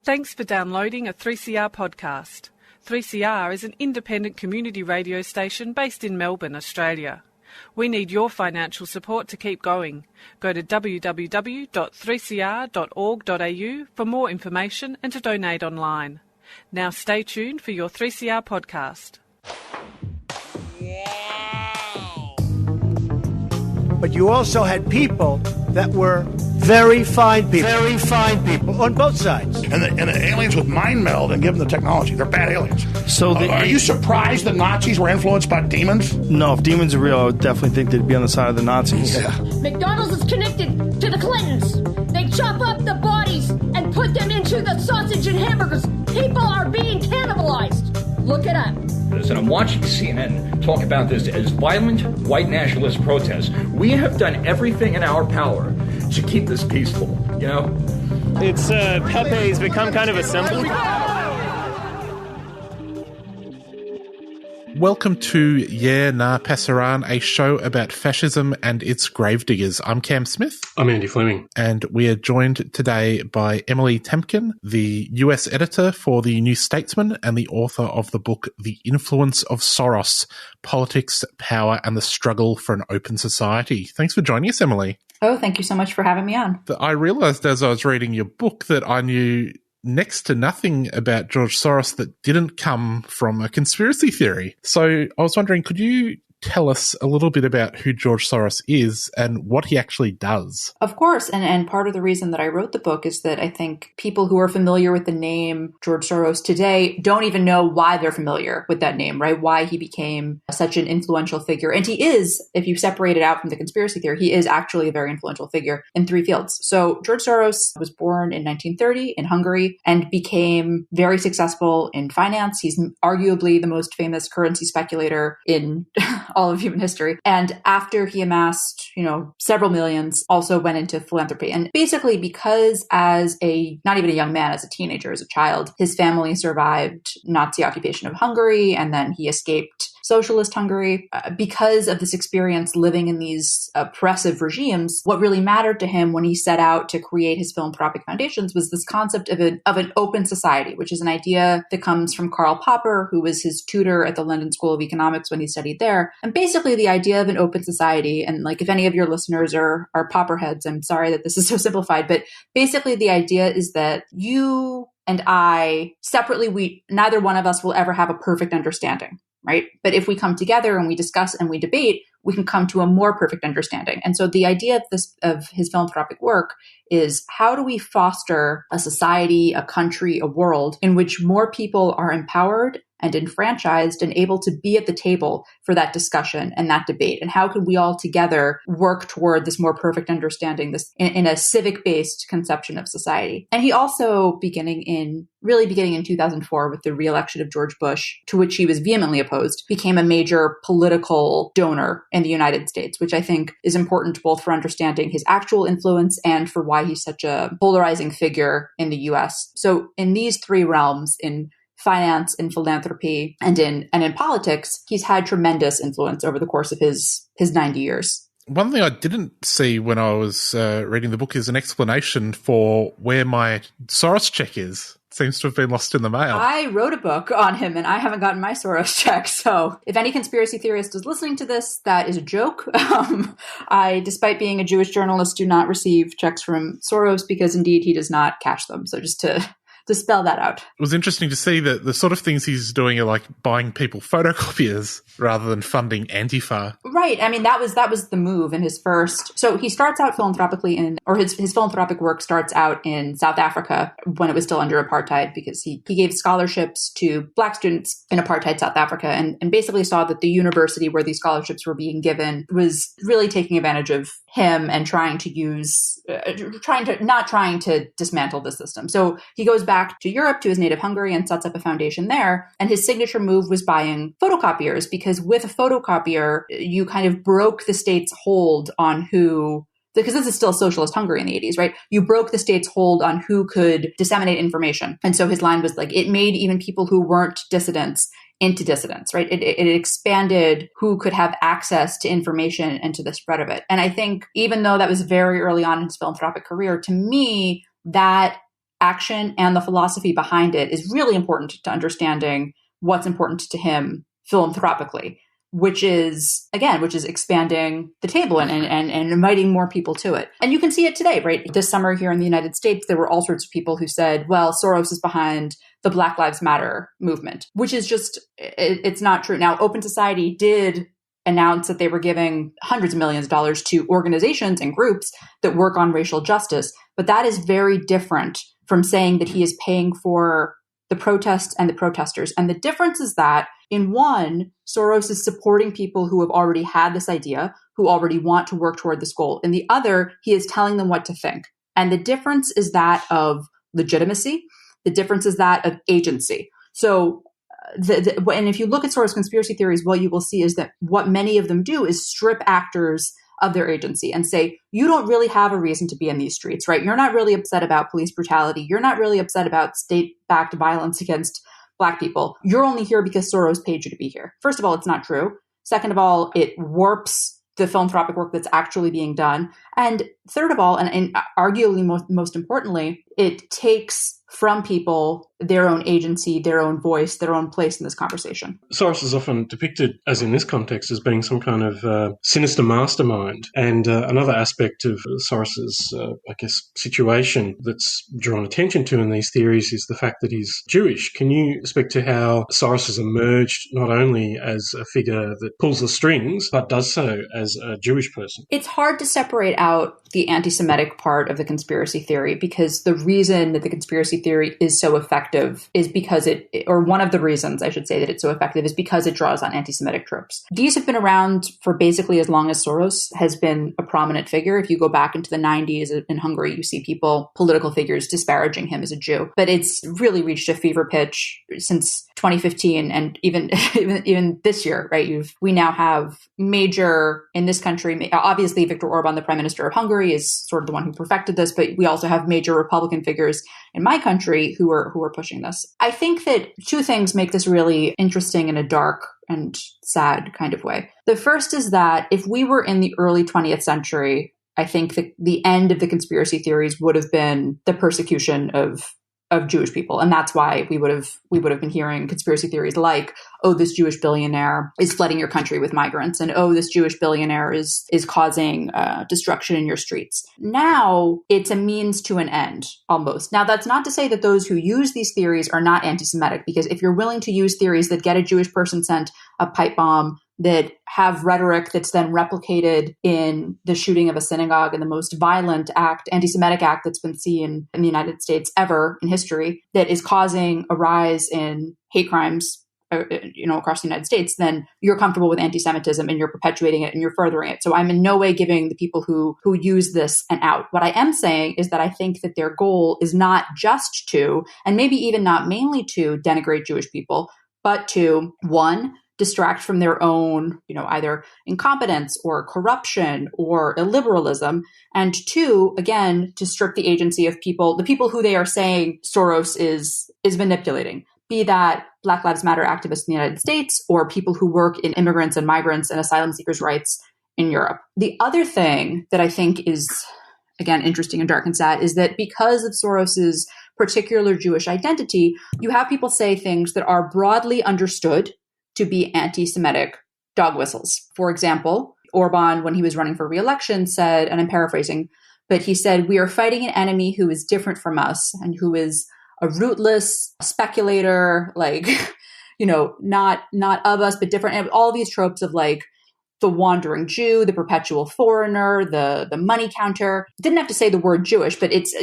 Thanks for downloading a 3CR podcast. 3CR is an independent community radio station based in Melbourne, Australia. We need your financial support to keep going. Go to www.3cr.org.au for more information and to donate online. Now stay tuned for your 3CR podcast. But you also had people that were very fine people on both sides. And the aliens would mind meld and give them the technology. They're bad aliens. So are you surprised the Nazis were influenced by demons? No, if demons are real, I would definitely think they'd be on the side of the Nazis. Yeah. McDonald's is connected to the Clintons. They chop up the bodies and put them into the sausage and hamburgers. People are being cannibalized. Look it up. And I'm watching CNN talk about this as violent white nationalist protests. We have done everything in our power to keep this peaceful, you know? It's Pepe's become kind of a symbol. Welcome to Yeah Nah Pasaran, a show about fascism and its gravediggers. I'm Cam Smith. I'm Andy Fleming. And we are joined today by Emily Tamkin, the US editor for the New Statesman and the author of the book The Influence of Soros, Politics, Power and the Struggle for an Open Society. Thanks for joining us, Emily. Oh, thank you so much for having me on. I realised as I was reading your book that I knew next to nothing about George Soros that didn't come from a conspiracy theory. So I was wondering, could you tell us a little bit about who George Soros is and what he actually does? Of course. And part of the reason that I wrote the book is that I think people who are familiar with the name George Soros today don't even know why they're familiar with that name, right? Why he became such an influential figure. And he is, if you separate it out from the conspiracy theory, he is actually a very influential figure in three fields. So George Soros was born in 1930 in Hungary and became very successful in finance. He's arguably the most famous currency speculator in all of human history. And after he amassed, several millions, also went into philanthropy. And basically because as not even a young man, as a teenager, as a child, his family survived Nazi occupation of Hungary, and then he escaped socialist Hungary. Because of this experience living in these oppressive regimes, what really mattered to him when he set out to create his philanthropic foundations was this concept of an open society, which is an idea that comes from Karl Popper, who was his tutor at the London School of Economics when he studied there. And basically the idea of an open society, and like if any of your listeners are Popper heads, I'm sorry that this is so simplified, but basically the idea is that you and I, separately, neither one of us will ever have a perfect understanding, right? But if we come together and we discuss and we debate, we can come to a more perfect understanding. And so the idea of his philanthropic work is, how do we foster a society, a country, a world in which more people are empowered and enfranchised and able to be at the table for that discussion and that debate? And how can we all together work toward this more perfect understanding, this in a civic-based conception of society? And he also, beginning in 2004 with the re-election of George Bush, to which he was vehemently opposed, became a major political donor in the United States, which I think is important both for understanding his actual influence and for why he's such a polarizing figure in the US. So in these three realms, in finance, in philanthropy, and in politics, he's had tremendous influence over the course of his 90 years. One thing I didn't see when I was reading the book is an explanation for where my Soros check is. It seems to have been lost in the mail. I wrote a book on him and I haven't gotten my Soros check. So if any conspiracy theorist is listening to this, that is a joke. I, despite being a Jewish journalist, do not receive checks from Soros because indeed he does not cash them. So just to spell that out. It was interesting to see that the sort of things he's doing are like buying people photocopiers rather than funding Antifa. Right. I mean, that was the move in his first. So he starts out philanthropically his philanthropic work starts out in South Africa when it was still under apartheid, because he gave scholarships to Black students in apartheid South Africa and basically saw that the university where these scholarships were being given was really taking advantage of him and trying to dismantle the system. So he goes back to Europe, to his native Hungary, and sets up a foundation there. And his signature move was buying photocopiers, because with a photocopier, you kind of broke the state's hold on because this is still socialist Hungary in the 80s, right? You broke the state's hold on who could disseminate information. And so his line was like, it made even people who weren't dissidents into dissidents, right? It expanded who could have access to information and to the spread of it. And I think even though that was very early on in his philanthropic career, to me, that action and the philosophy behind it is really important to understanding what's important to him philanthropically, which is expanding the table and inviting more people to it. And you can see it today, right? This summer here in the United States, there were all sorts of people who said, well, Soros is behind the Black Lives Matter movement, which is just, it's not true. Now, Open Society did announce that they were giving hundreds of millions of dollars to organizations and groups that work on racial justice. But that is very different from saying that he is paying for the protests and the protesters. And the difference is that in one, Soros is supporting people who have already had this idea, who already want to work toward this goal. In the other, he is telling them what to think. And the difference is that of legitimacy. The difference is that of agency. So, and if you look at Soros conspiracy theories, what you will see is that what many of them do is strip actors of their agency and say, you don't really have a reason to be in these streets, right? You're not really upset about police brutality. You're not really upset about state-backed violence against Black people. You're only here because Soros paid you to be here. First of all, it's not true. Second of all, it warps the philanthropic work that's actually being done. And third of all, and arguably most importantly, it takes from people their own agency, their own voice, their own place in this conversation. Soros is often depicted, as in this context, as being some kind of sinister mastermind. And another aspect of Soros's, situation that's drawn attention to in these theories is the fact that he's Jewish. Can you speak to how Soros has emerged not only as a figure that pulls the strings, but does so as a Jewish person? It's hard to separate out the anti-Semitic part of the conspiracy theory, because the reason that the conspiracy theory is so effective is because one of the reasons I should say that it's so effective is because it draws on anti-Semitic tropes. These have been around for basically as long as Soros has been a prominent figure. If you go back into the 90s in Hungary, you see political figures disparaging him as a Jew. But it's really reached a fever pitch since 2015 and even this year, right? We now have major, in this country, obviously Viktor Orban, the Prime Minister of Hungary, is sort of the one who perfected this, but we also have major Republican figures in my country who are pushing this. I think that two things make this really interesting in a dark and sad kind of way. The first is that if we were in the early 20th century, I think that the end of the conspiracy theories would have been the persecution of Jewish people. And that's why we would have been hearing conspiracy theories like, oh, this Jewish billionaire is flooding your country with migrants. And oh, this Jewish billionaire is causing destruction in your streets. Now it's a means to an end almost. Now, that's not to say that those who use these theories are not anti-Semitic, because if you're willing to use theories that get a Jewish person sent a pipe bomb, that have rhetoric that's then replicated in the shooting of a synagogue and the most violent anti-Semitic act that's been seen in the United States ever in history, that is causing a rise in hate crimes, across the United States, then you're comfortable with anti-Semitism and you're perpetuating it and you're furthering it. So I'm in no way giving the people who use this an out. What I am saying is that I think that their goal is not just to, and maybe even not mainly to, denigrate Jewish people, but to, one, distract from their own, either incompetence or corruption or illiberalism. And two, again, to strip the agency of the people who they are saying Soros is manipulating, be that Black Lives Matter activists in the United States or people who work in immigrants and migrants and asylum seekers' rights in Europe. The other thing that I think is, again, interesting and dark and sad is that because of Soros's particular Jewish identity, you have people say things that are broadly understood to be anti-Semitic dog whistles. For example, Orban, when he was running for re-election, said, and I'm paraphrasing, but he said, "We are fighting an enemy who is different from us and who is a rootless speculator, not of us, but different." And all these tropes of the wandering Jew, the perpetual foreigner, the money counter. Didn't have to say the word Jewish, but it's,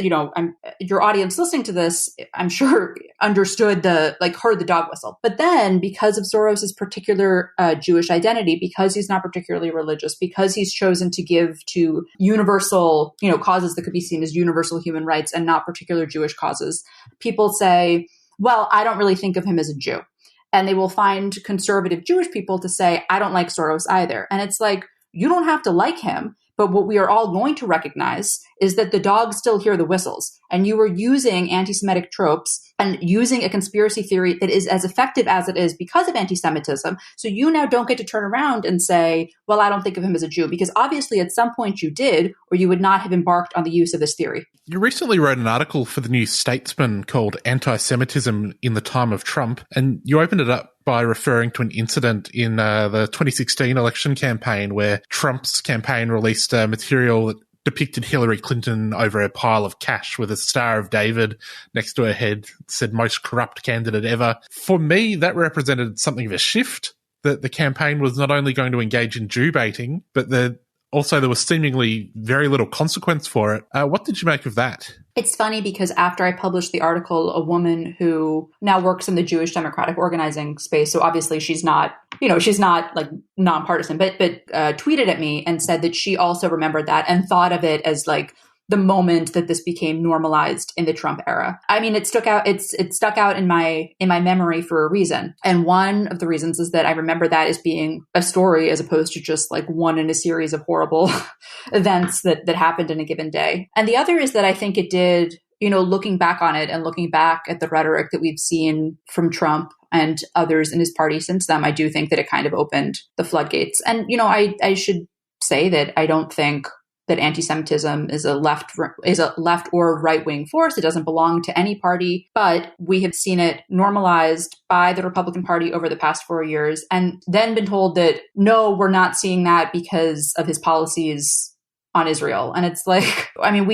your audience listening to this, I'm sure understood heard the dog whistle. But then because of Soros's particular Jewish identity, because he's not particularly religious, because he's chosen to give to universal, causes that could be seen as universal human rights and not particular Jewish causes, people say, well, I don't really think of him as a Jew. And they will find conservative Jewish people to say, I don't like Soros either. And it's like, you don't have to like him, But what we are all going to recognize is that the dogs still hear the whistles. And you were using anti-Semitic tropes and using a conspiracy theory that is as effective as it is because of anti-Semitism. So you now don't get to turn around and say, well, I don't think of him as a Jew, because obviously at some point you did, or you would not have embarked on the use of this theory. You recently wrote an article for the new Statesman called Anti-Semitism in the Time of Trump, and you opened it up by referring to an incident in the 2016 election campaign where Trump's campaign released material that depicted Hillary Clinton over a pile of cash with a Star of David next to her head, said most corrupt candidate ever. For me, that represented something of a shift, that the campaign was not only going to engage in Jew baiting, but also there was seemingly very little consequence for it. What did you make of that? It's funny because after I published the article, a woman who now works in the Jewish democratic organizing space, so obviously she's not like nonpartisan, but tweeted at me and said that she also remembered that and thought of it as like the moment that this became normalized in the Trump era. I mean, it stuck out in my memory for a reason. And one of the reasons is that I remember that as being a story as opposed to just like one in a series of horrible events that happened in a given day. And the other is that I think it did, looking back on it and looking back at the rhetoric that we've seen from Trump and others in his party since then, I do think that it kind of opened the floodgates. And, I should say that I don't think that anti-Semitism is a left or right-wing force. It doesn't belong to any party, but we have seen it normalized by the Republican Party over the past 4 years, and then been told that, no, we're not seeing that because of his policies on Israel. And it's like, I mean,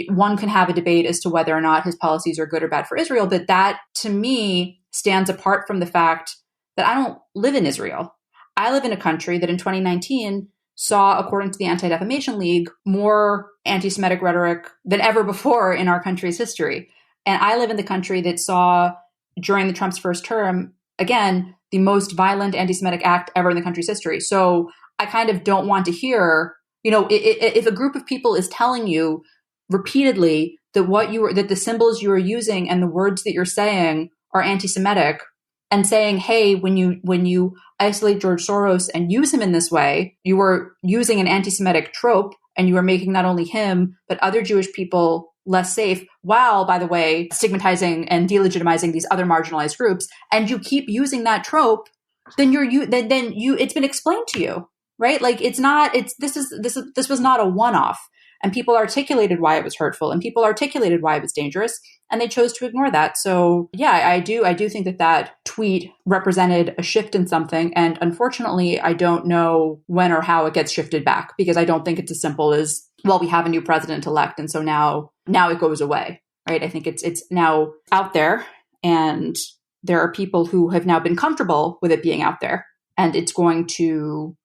one can have a debate as to whether or not his policies are good or bad for Israel, but that to me stands apart from the fact that I don't live in Israel. I live in a country that in 2019 saw, according to the Anti-Defamation League, more anti-Semitic rhetoric than ever before in our country's history. And I live in the country that saw, during the Trump's first term, again, the most violent anti-Semitic act ever in the country's history. So I kind of don't want to hear, if a group of people is telling you repeatedly that that the symbols you are using and the words that you're saying are anti-Semitic, and saying, hey, when you isolate George Soros and use him in this way, you are using an anti-Semitic trope, and you are making not only him, but other Jewish people less safe, while, by the way, stigmatizing and delegitimizing these other marginalized groups, and you keep using that trope, then it's been explained to you, right? Like this was not a one-off. And people articulated why it was hurtful, and people articulated why it was dangerous, and they chose to ignore that. So yeah, I do think that tweet represented a shift in something. And unfortunately, I don't know when or how it gets shifted back, because I don't think it's as simple as, well, we have a new president-elect, and so now it goes away, right? I think it's now out there, and there are people who have now been comfortable with it being out there, and it's going to...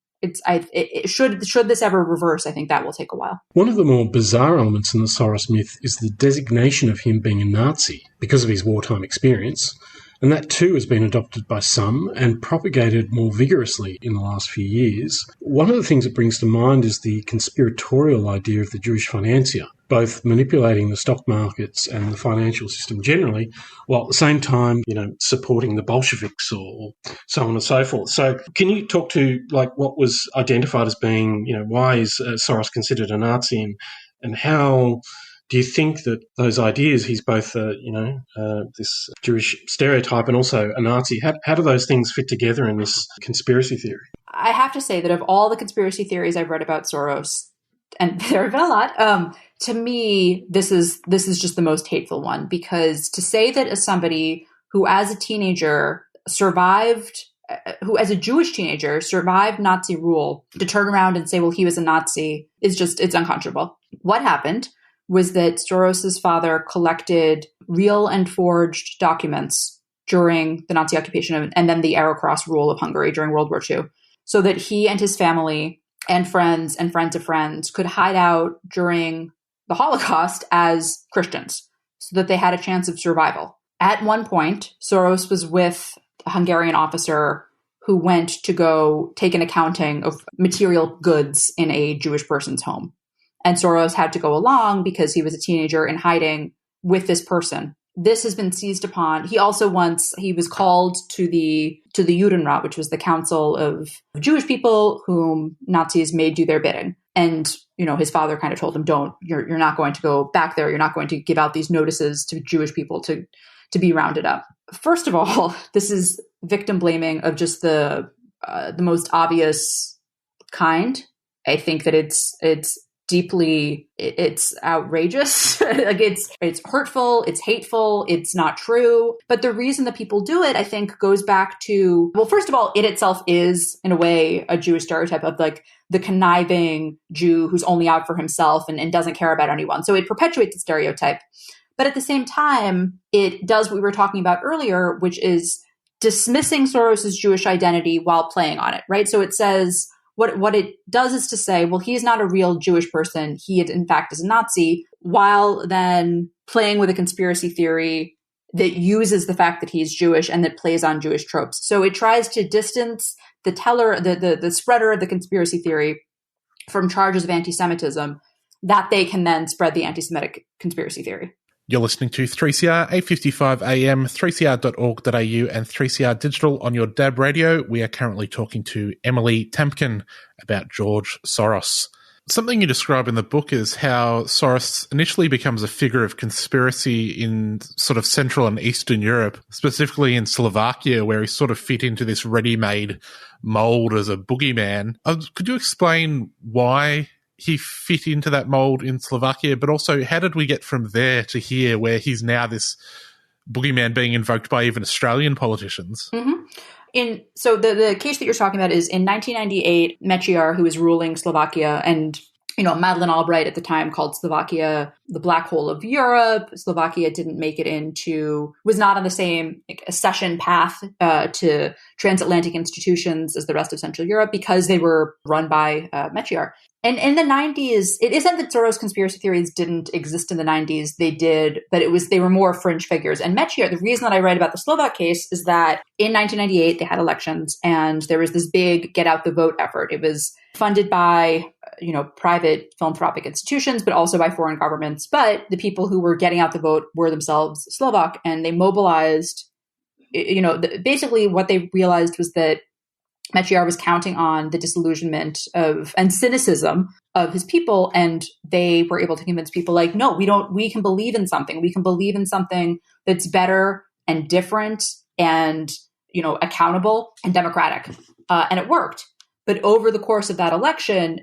should this ever reverse, I think that will take a while. One of the more bizarre elements in the Soros myth is the designation of him being a Nazi because of his wartime experience. And that too has been adopted by some and propagated more vigorously in the last few years. One of the things it brings to mind is the conspiratorial idea of the Jewish financier, both manipulating the stock markets and the financial system generally, while at the same time, supporting the Bolsheviks or so on and so forth. So can you talk to what was identified as being, why is Soros considered a Nazi, and how do you think that those ideas, he's both, this Jewish stereotype and also a Nazi, how do those things fit together in this conspiracy theory? I have to say that of all the conspiracy theories I've read about Soros, and there have been a lot, to me, this is just the most hateful one, because to say that as somebody who as a teenager who as a Jewish teenager survived Nazi rule, to turn around and say, well, he was a Nazi, it's unconscionable. What happened was that Soros's father collected real and forged documents during the Nazi occupation and then the Arrow Cross rule of Hungary during World War II, so that he and his family and friends of friends could hide out during the Holocaust as Christians, so that they had a chance of survival. At one point, Soros was with a Hungarian officer who went to go take an accounting of material goods in a Jewish person's home. And Soros had to go along because he was a teenager in hiding with this person. This has been seized upon. He also he was called to the Judenrat, which was the council of Jewish people whom Nazis made do their bidding. And, his father kind of told him, you're not going to go back there. You're not going to give out these notices to Jewish people to be rounded up. First of all, this is victim blaming of just the most obvious kind. I think that it's outrageous. Like it's hurtful, it's hateful, it's not true. But the reason that people do it, I think, goes back to, well, first of all, it itself is in a way a Jewish stereotype of like the conniving Jew who's only out for himself and doesn't care about anyone. So it perpetuates the stereotype. But at the same time, it does what we were talking about earlier, which is dismissing Soros's Jewish identity while playing on it, right? So it says, what it does is to say, well, he's not a real Jewish person. He, in fact, is a Nazi, while then playing with a conspiracy theory that uses the fact that he's Jewish and that plays on Jewish tropes. So it tries to distance the teller, the spreader of the conspiracy theory from charges of anti-Semitism that they can then spread the anti-Semitic conspiracy theory. You're listening to 3CR 855 AM, 3cr.org.au and 3CR Digital on your DAB radio. We are currently talking to Emily Tamkin about George Soros. Something you describe in the book is how Soros initially becomes a figure of conspiracy in sort of Central and Eastern Europe, specifically in Slovakia, where he sort of fit into this ready-made mold as a boogeyman. Could you explain why he fit into that mold in Slovakia, but also how did we get from there to here where he's now this boogeyman being invoked by even Australian politicians? Mm-hmm. So the case that you're talking about is in 1998, Mečiar, who was ruling Slovakia, and Madeleine Albright at the time called Slovakia the black hole of Europe. Slovakia didn't make it was not on the same accession path to transatlantic institutions as the rest of Central Europe because they were run by Mečiar. And in the 90s, it isn't that Soros conspiracy theories didn't exist in the 90s. They did, but they were more fringe figures. And Mečiar, the reason that I write about the Slovak case is that in 1998, they had elections and there was this big get out the vote effort. It was funded by, private philanthropic institutions, but also by foreign governments. But the people who were getting out the vote were themselves Slovak, and they mobilized, basically what they realized was that Mečiar was counting on the disillusionment and cynicism of his people, and they were able to convince people like, no, we can believe in something. We can believe in something that's better and different and, accountable and democratic. And it worked. But over the course of that election,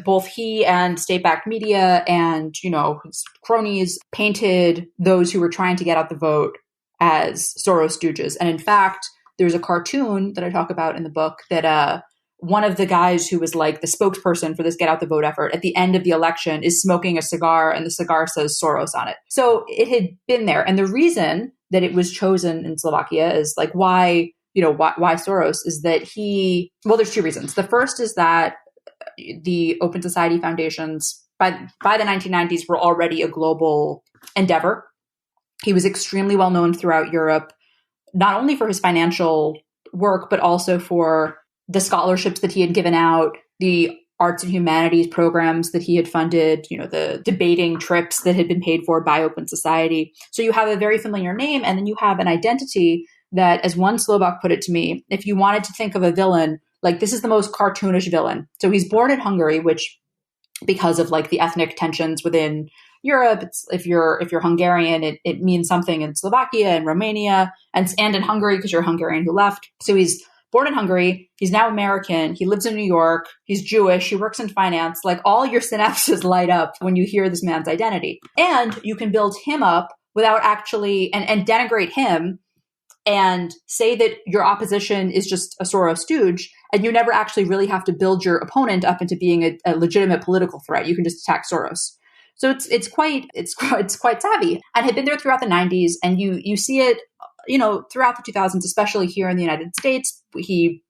both he and state-backed media and, his cronies painted those who were trying to get out the vote as Soros stooges. And in fact, there's a cartoon that I talk about in the book that one of the guys who was like the spokesperson for this get out the vote effort at the end of the election is smoking a cigar, and the cigar says Soros on it. So it had been there. And the reason that it was chosen in Slovakia is like why Soros is that there's two reasons. The first is that the Open Society foundations by the 1990s were already a global endeavor. He was extremely well known throughout Europe, not only for his financial work, but also for the scholarships that he had given out, the arts and humanities programs that he had funded, the debating trips that had been paid for by Open Society. So you have a very familiar name, and then you have an identity that, as one Slovak put it to me, if you wanted to think of a villain, like this is the most cartoonish villain. So he's born in Hungary, which because of like the ethnic tensions within Europe, if you're Hungarian, it means something in Slovakia and Romania and in Hungary because you're a Hungarian who left. So he's born in Hungary. He's now American. He lives in New York. He's Jewish. He works in finance. Like all your synapses light up when you hear this man's identity. And you can build him up without actually and denigrate him and say that your opposition is just a Soros stooge, and you never actually really have to build your opponent up into being a legitimate political threat. You can just attack Soros. So it's quite savvy, and had been there throughout the 90s, and you see it, throughout the 2000s, especially here in the United States. He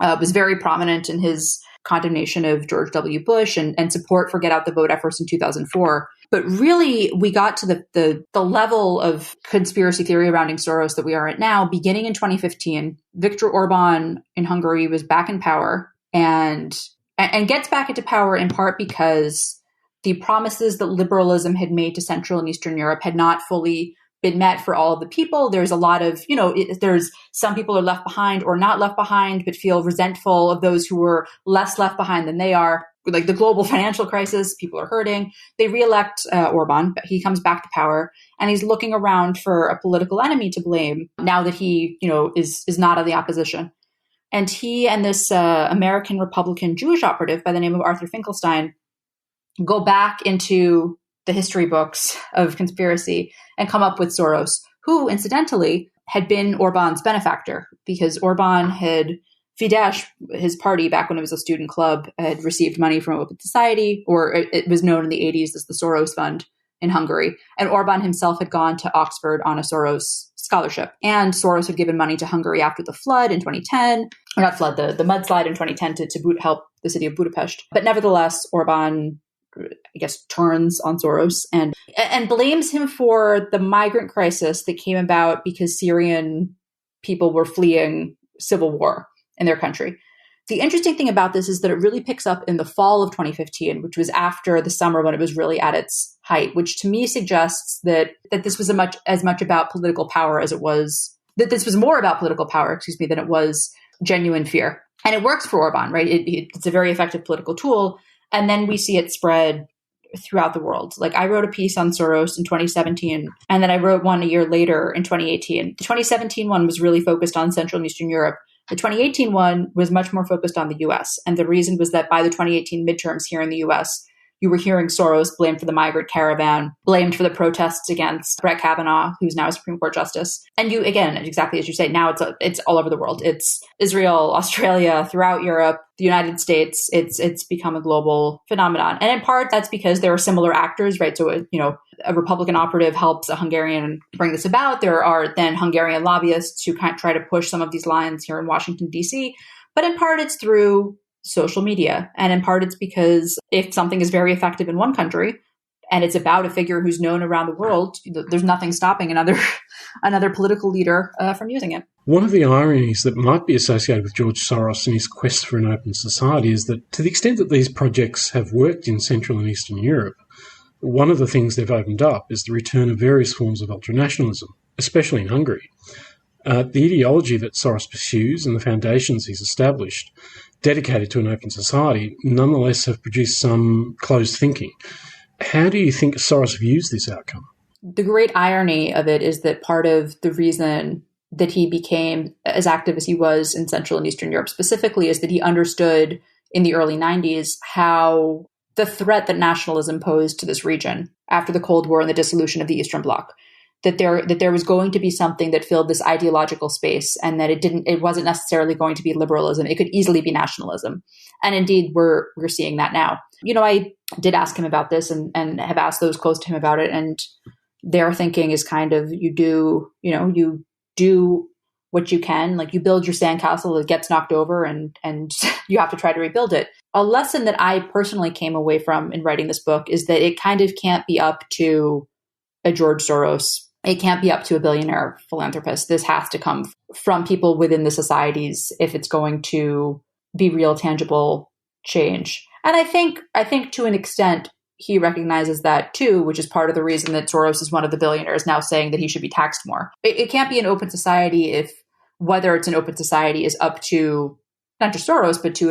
was very prominent in his condemnation of George W. Bush and support for get out the vote efforts in 2004. But really, we got to the level of conspiracy theory surrounding Soros that we are at now, beginning in 2015. Viktor Orban in Hungary was back in power and gets back into power in part because the promises that liberalism had made to Central and Eastern Europe had not fully been met for all of the people. There's a lot of, there's some people are left behind or not left behind, but feel resentful of those who were less left behind than they are. like the global financial crisis, people are hurting. They reelect Orban, but he comes back to power, and he's looking around for a political enemy to blame now that he, is not in the opposition. And he and this American Republican Jewish operative by the name of Arthur Finkelstein go back into the history books of conspiracy and come up with Soros, who incidentally had been Orban's benefactor, because Orban had Fidesz, his party back when it was a student club, had received money from Open Society, or it was known in the 80s as the Soros Fund in Hungary. And Orban himself had gone to Oxford on a Soros scholarship. And Soros had given money to Hungary after the flood in 2010, or not flood, the mudslide in 2010 to help the city of Budapest. But nevertheless, Orban, I guess, turns on Soros and blames him for the migrant crisis that came about because Syrian people were fleeing civil war in their country. The interesting thing about this is that it really picks up in the fall of 2015, which was after the summer when it was really at its height, which to me suggests that this was as much about political power as it was, that this was more about political power, than it was genuine fear. And it works for Orban, right? It's a very effective political tool. And then we see it spread throughout the world. Like, I wrote a piece on Soros in 2017, and then I wrote one a year later in 2018. The 2017 one was really focused on Central and Eastern Europe. The 2018 one was much more focused on the US. And the reason was that by the 2018 midterms here in the US, you were hearing Soros blamed for the migrant caravan, blamed for the protests against Brett Kavanaugh, who's now a Supreme Court justice. And you, again, exactly as you say, now it's all over the world. It's Israel, Australia, throughout Europe, the United States. It's become a global phenomenon. And in part, that's because there are similar actors, right? So, a Republican operative helps a Hungarian bring this about. There are then Hungarian lobbyists who kind of try to push some of these lines here in Washington, D.C. But in part, it's through social media. And in part, it's because if something is very effective in one country and it's about a figure who's known around the world, there's nothing stopping another political leader from using it. One of the ironies that might be associated with George Soros and his quest for an open society is that to the extent that these projects have worked in Central and Eastern Europe, one of the things they've opened up is the return of various forms of ultranationalism, especially in Hungary. The ideology that Soros pursues and the foundations he's established, dedicated to an open society, nonetheless have produced some closed thinking. How do you think Soros views this outcome? The great irony of it is that part of the reason that he became as active as he was in Central and Eastern Europe specifically is that he understood in the early 90s how the threat that nationalism posed to this region after the Cold War and the dissolution of the Eastern Bloc, that there was going to be something that filled this ideological space, and that it wasn't necessarily going to be liberalism. It could easily be nationalism. And indeed, we're seeing that now. I did ask him about this and have asked those close to him about it. And their thinking is kind of, you do what you can, like you build your sandcastle that gets knocked over and you have to try to rebuild it. A lesson that I personally came away from in writing this book is that it kind of can't be up to a George Soros. It can't be up to a billionaire philanthropist. This has to come from people within the societies if it's going to be real, tangible change. And I think to an extent, he recognizes that too, which is part of the reason that Soros is one of the billionaires now saying that he should be taxed more. It can't be an open society if whether it's an open society is up to not just Soros, but to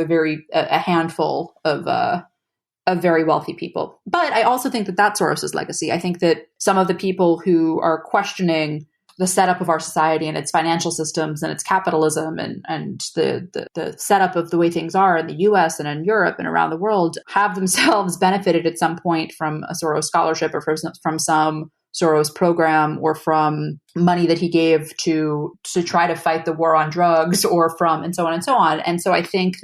a handful of very wealthy people. But I also think that that's Soros's legacy. I think that some of the people who are questioning the setup of our society and its financial systems and its capitalism and the setup of the way things are in the US and in Europe and around the world have themselves benefited at some point from a Soros scholarship or from some Soros program or from money that he gave to try to fight the war on drugs or from and so on and so on. And so I think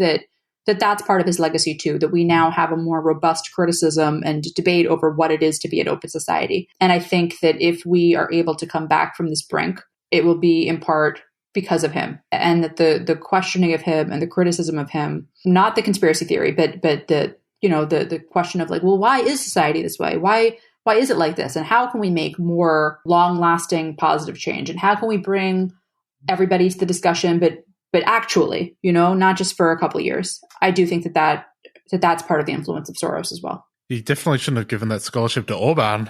that's part of his legacy too, that we now have a more robust criticism and debate over what it is to be an open society. And I think that if we are able to come back from this brink, it will be in part because of him, and that the questioning of him and the criticism of him, not the conspiracy theory, but the question of like, well, why is society this way? Why is it like this? And how can we make more long-lasting positive change? And how can we bring everybody to the discussion, but actually, not just for a couple of years? I do think that's part of the influence of Soros as well. You definitely shouldn't have given that scholarship to Orban.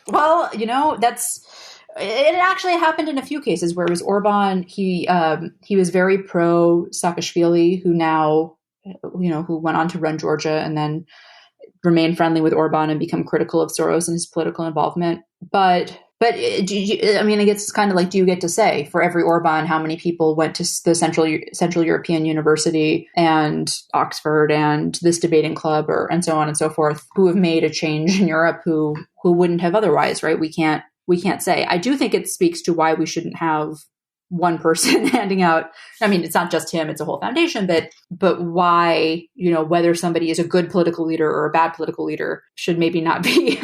Well, it actually happened in a few cases where it was Orban. He was very pro Saakashvili, who now who went on to run Georgia and then remain friendly with Orban and become critical of Soros and his political involvement. But I guess it's kind of like, do you get to say for every Orban how many people went to the Central European University and Oxford and this debating club and so on and so forth, who have made a change in Europe who wouldn't have otherwise, right? We can't say. I do think it speaks to why we shouldn't have one person handing out. I mean, it's not just him, it's a whole foundation, but why, whether somebody is a good political leader or a bad political leader should maybe not be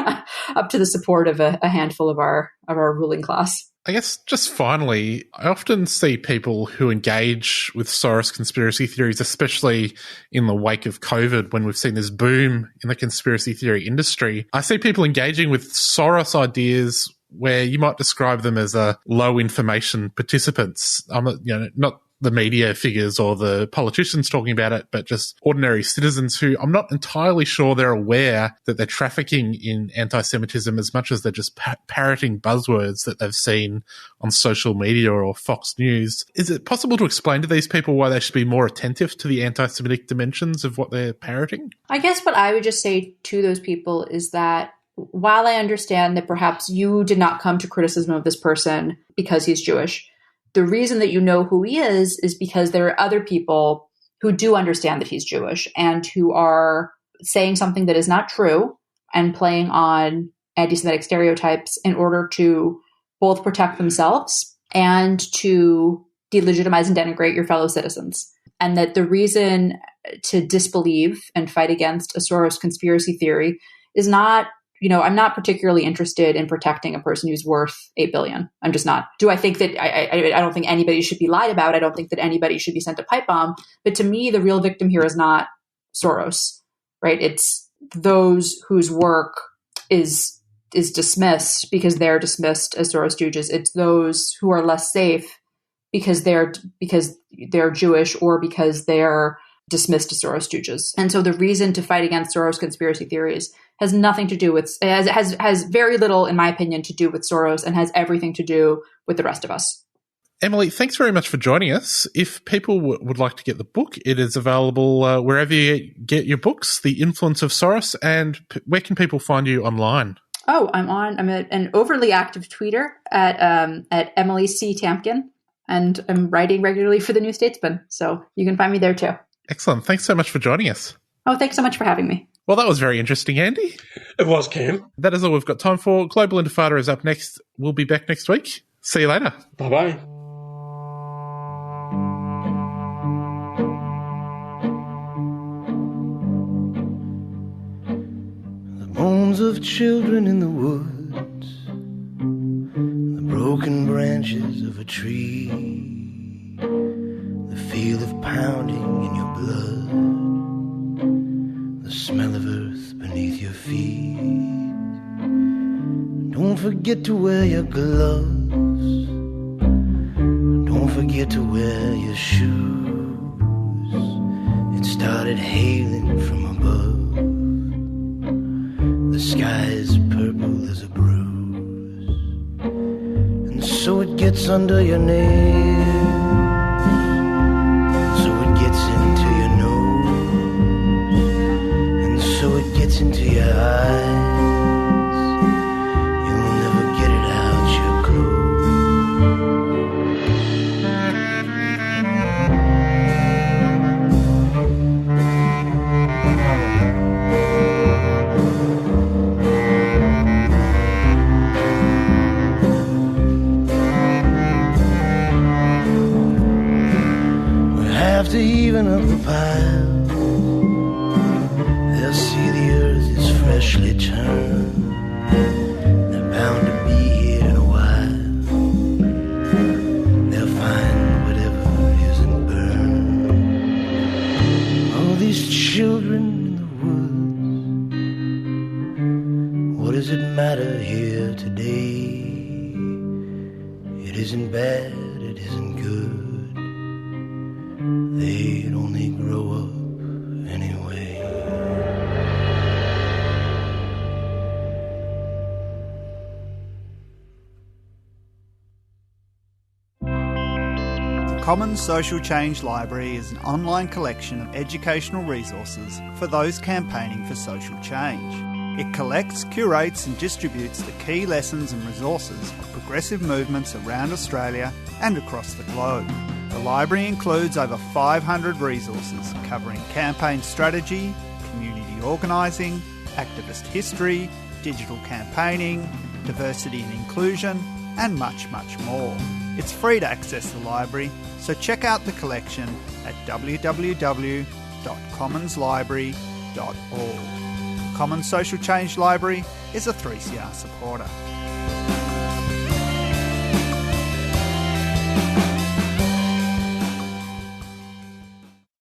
up to the support of a handful of our ruling class. I guess just finally, I often see people who engage with Soros conspiracy theories, especially in the wake of COVID, when we've seen this boom in the conspiracy theory industry. I see people engaging with Soros ideas where you might describe them as low information participants. Not the media figures or the politicians talking about it, but just ordinary citizens who I'm not entirely sure they're aware that they're trafficking in anti-Semitism as much as they're just parroting buzzwords that they've seen on social media or Fox News. Is it possible to explain to these people why they should be more attentive to the anti-Semitic dimensions of what they're parroting? I guess what I would just say to those people is that while I understand that perhaps you did not come to criticism of this person because he's Jewish, the reason that you know who he is because there are other people who do understand that he's Jewish and who are saying something that is not true and playing on anti-Semitic stereotypes in order to both protect themselves and to delegitimize and denigrate your fellow citizens. And that the reason to disbelieve and fight against a Soros conspiracy theory is not, I'm not particularly interested in protecting a person who's worth $8 billion. I'm just not. Do I think that I don't think anybody should be lied about. I don't think that anybody should be sent a pipe bomb. But to me, the real victim here is not Soros, right? It's those whose work is dismissed because they're dismissed as Soros stooges. It's those who are less safe because they're Jewish or because they're dismissed as Soros stooges. And so the reason to fight against Soros conspiracy theories has nothing to do with, has very little, in my opinion, to do with Soros and has everything to do with the rest of us. Emily, thanks very much for joining us. If people would like to get the book, it is available wherever you get your books, The Influence of Soros, and where can people find you online? Oh, I'm an overly active tweeter at Emily C. Tamkin, and I'm writing regularly for the New Statesman, so you can find me there too. Excellent. Thanks so much for joining us. Oh, thanks so much for having me. Well, that was very interesting, Andy. It was, Cam. That is all we've got time for. Global Intifada is up next. We'll be back next week. See you later. Bye-bye. The bones of children in the woods, the broken branches of a tree, the feel of pounding in your blood, the smell of earth beneath your feet. Don't forget to wear your gloves, don't forget to wear your shoes. It started hailing from above, the sky is purple as a bruise, and so it gets under your nails, into your eyes, you'll never get it out your we have to even up the pile. They'll see the earth is freshly turned. They're bound to be here in a while. They'll find whatever isn't burned. All these children in the woods, what does it matter here today? It isn't bad, it isn't good. They'd only grow up anyway. Commons Social Change Library is an online collection of educational resources for those campaigning for social change. It collects, curates and distributes the key lessons and resources of progressive movements around Australia and across the globe. The library includes over 500 resources covering campaign strategy, community organising, activist history, digital campaigning, diversity and inclusion, and much, much more. It's free to access the library, so check out the collection at www.commonslibrary.org. Commons Social Change Library is a 3CR supporter.